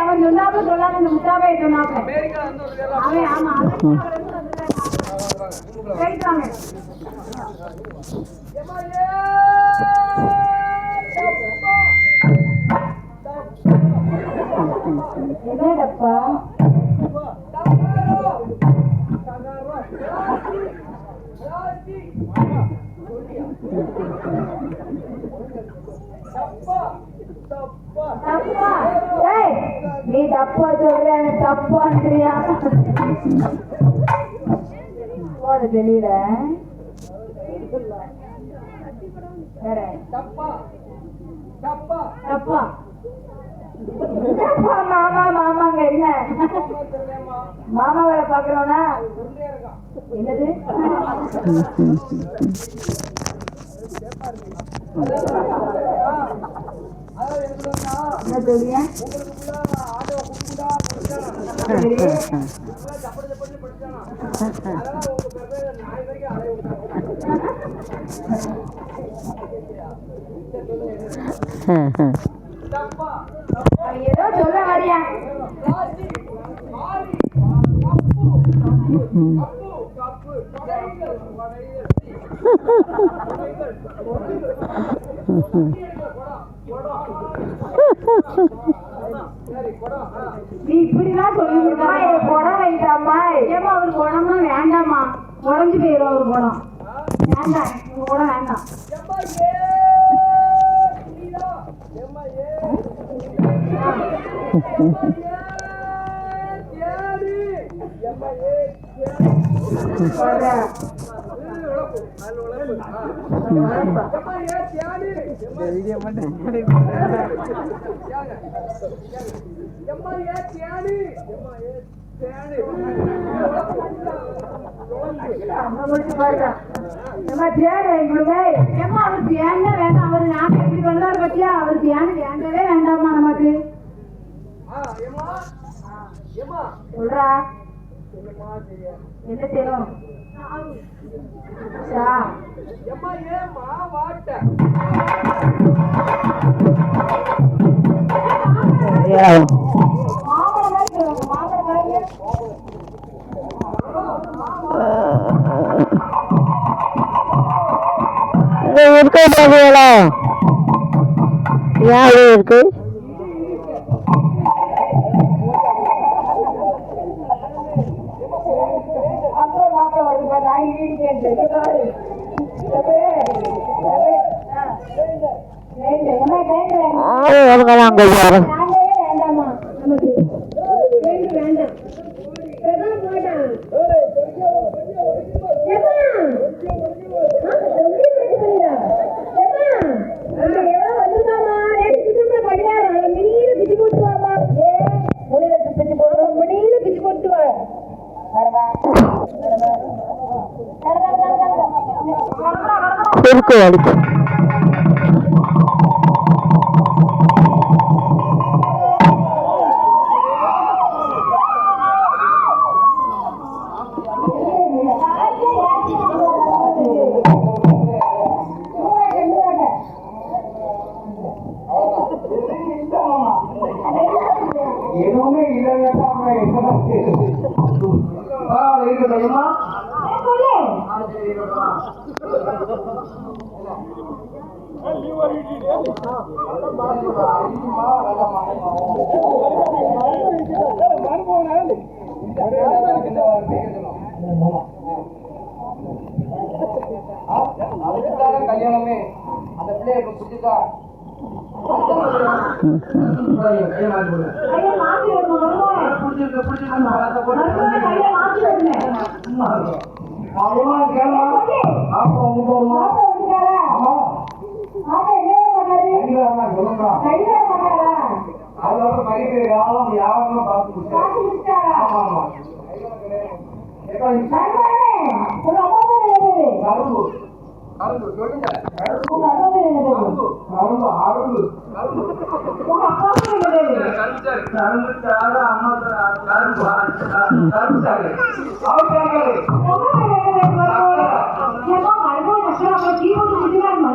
அவன் சொன்னாப்புல சொல்லாம இந்த முத்தாபை சொன்னாப்புல அவன் ஆமா கேட்கிறாங்க. என்னடப்பா நீ தப்பா சொல்ற தப்பான்றியா போது தெரியல மாமா மாமாங்க என்ன மாமா வேலை பாக்குறோம்னா என்னது என்ன சொல்றீங்க? ஏதோ சொல்ல வரியா? நீ இப்படிலாம் சொல்லிருக்கா குடம் வைத்தாமா? ஏமா அவரு குடமா வேண்டாமா? உடஞ்சு போயிடும் அவரு குடம் வேண்டாம் குடம் வேண்டாம். வேண்டாம் அவரு நாட்டை எப்படி கொண்டாரு பத்தியா? அவரு தியானி வேண்டவே வேண்டாமா நமக்கு சொல்றா என்ன செய்யணும்? இருக்கு யாரு இருக்கு? இருக்கு அடிச்சு எதுவுமே இல்லைன்னா கல்யாணமே அந்த பிள்ளைய புடிச்சுக்கா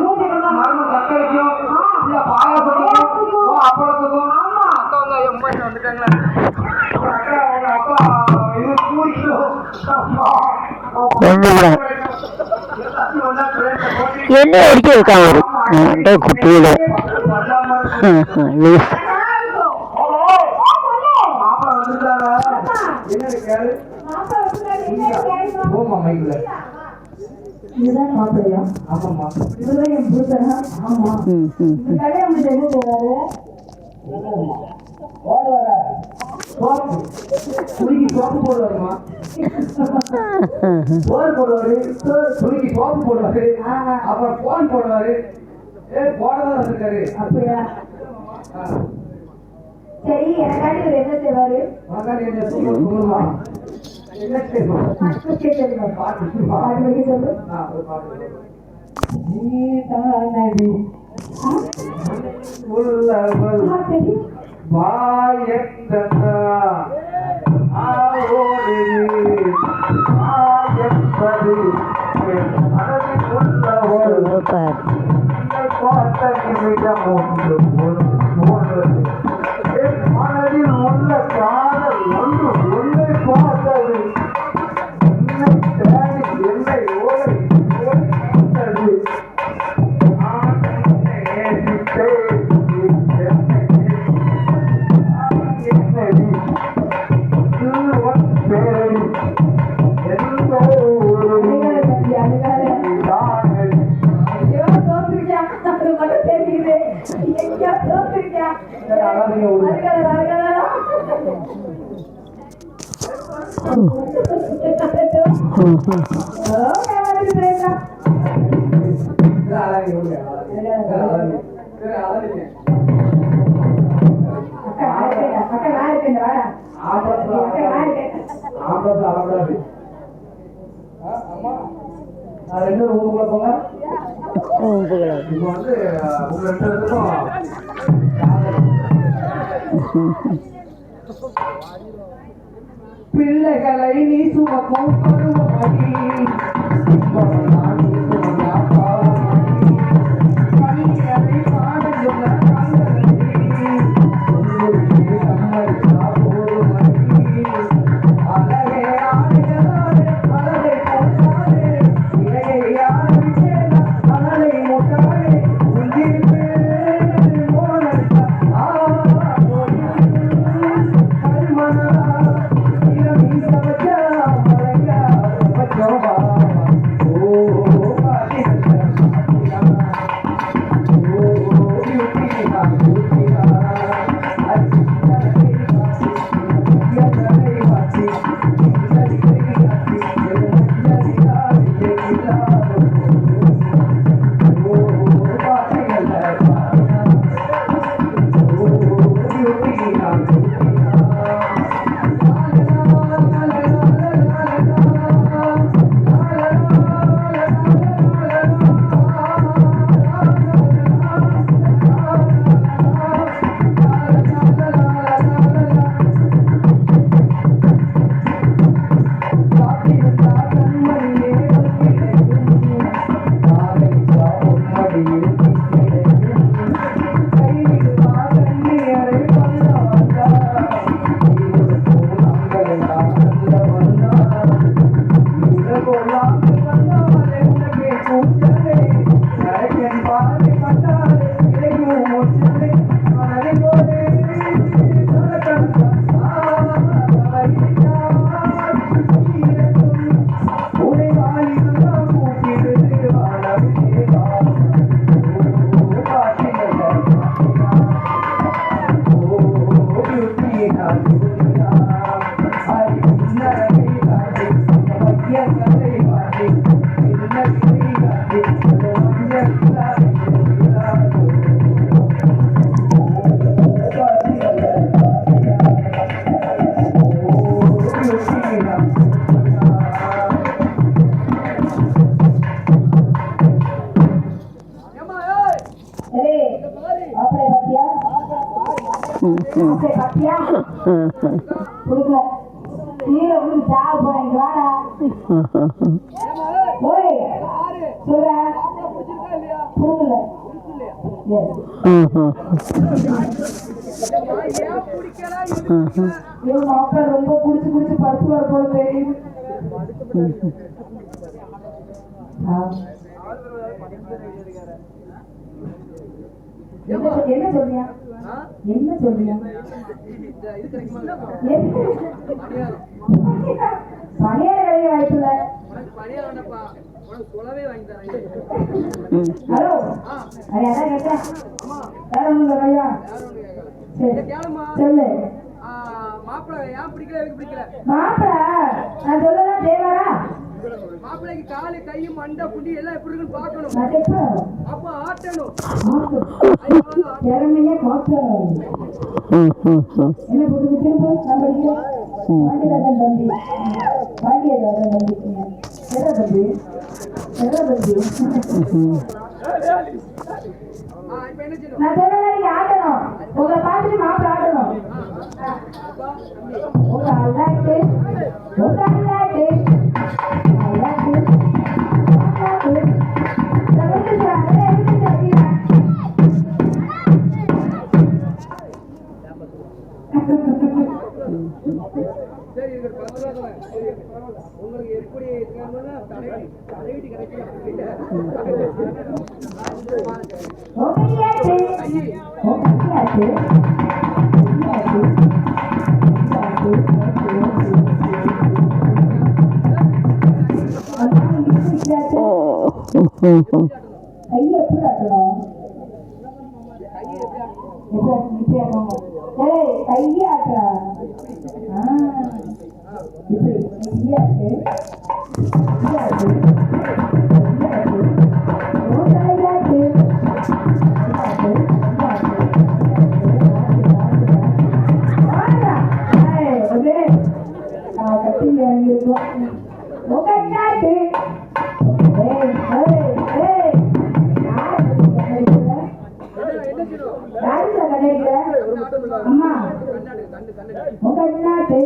மர்மம் ஒன்று என்ன அடிக்க இருக்கான் ஒரு குட்டியில லூஸ் இதுதான் மாப்பிள்ளையா? இதுதான் என் புருஷனா? ஆமா. இந்த கல்யாணம் முடிஞ்சு என்ன செய்வாரு? துணிக்கு சோப்பு போடுவாருமா, சோறு போடுவாரு, துணிக்கு சோப்பு போடுவாரு, அப்புறம் போன் போடுவாரு. போடதான் இருக்காரு. அப்படியா? சரி, எனக்காண்டி இவர் என்ன செய்வாரு? என்ன செய்யணுமா? என்ன செய்யணும்? பாட்டு கேட்கணுமா? பாட்டு பாட்டு வைக்க சொல்லு. நீ தானடி உள்ளவள் சரி. மாயத்தனா ஆவோடு மாயப்பது மனதில் உள்ளவள் பார்த்த நிமிடம் ஒன்று போன்றது. மனதில் உள்ள காதல் ஒன்று ஒன்றை பார்த்தது. என்னை தேடி என்னை ஓலை பார்த்தது. நான் என்னை நேசித்தேன். என்னடி பேரடி எந்த ஒரு ஐயோ, தோத்துருக்கியா? அது மட்டும் தெரியுது. எங்கேயோ தோத்துருக்கியா? ரெண்டு ரூமுக்குள்ள போங்க. இப்போ வந்து உங்க ரெண்டு பேருக்கும் பிள்ளைகளை நீ சுமக்கும் பருவமடி ரொம்ப குடிச்சு குடிச்சு படுத்து வர போல தெரியுது. என்ன சொல்றியா என்ன சொல்றியா பணியார கடையை வாய்ப்புல ஹலோ அதான் கேட்டேன் வேற ஒண்ணு ஐயா சொல்லு மாப்பிள்ள ஏன் பிடிக்கல மாப்பிள்ள நான் சொல்லலாம் தேவாரா மாப்பிள்ளைக்கு காலு கையும் மண்டை புண்டி எல்லாம் எப்படி இருக்குன்னு பாக்கணும் அப்ப ஆட்டணும் திறமையா காக்கணும் என்ன போட்டு திரும்ப நான் படிக்கிறேன் பாண்டியராஜன் தம்பி பாண்டியராஜன் தம்பி எதா தம்பி நான் சொன்ன ஆட்டணும் உங்களை பார்த்துட்டு மாப்பிள்ள ஆட்டணும் உங்க அல்லாட்டு உங்களுக்கு எப்படி தலைவீட்டு கிடைக்கும் கையை எப்படி ஆட்டணும் கையை ஆட்டுறா இப்படி இந்தியாட்டு கட்டி வாங்கியிருக்கோம் அம்மா உங்க நாட்டு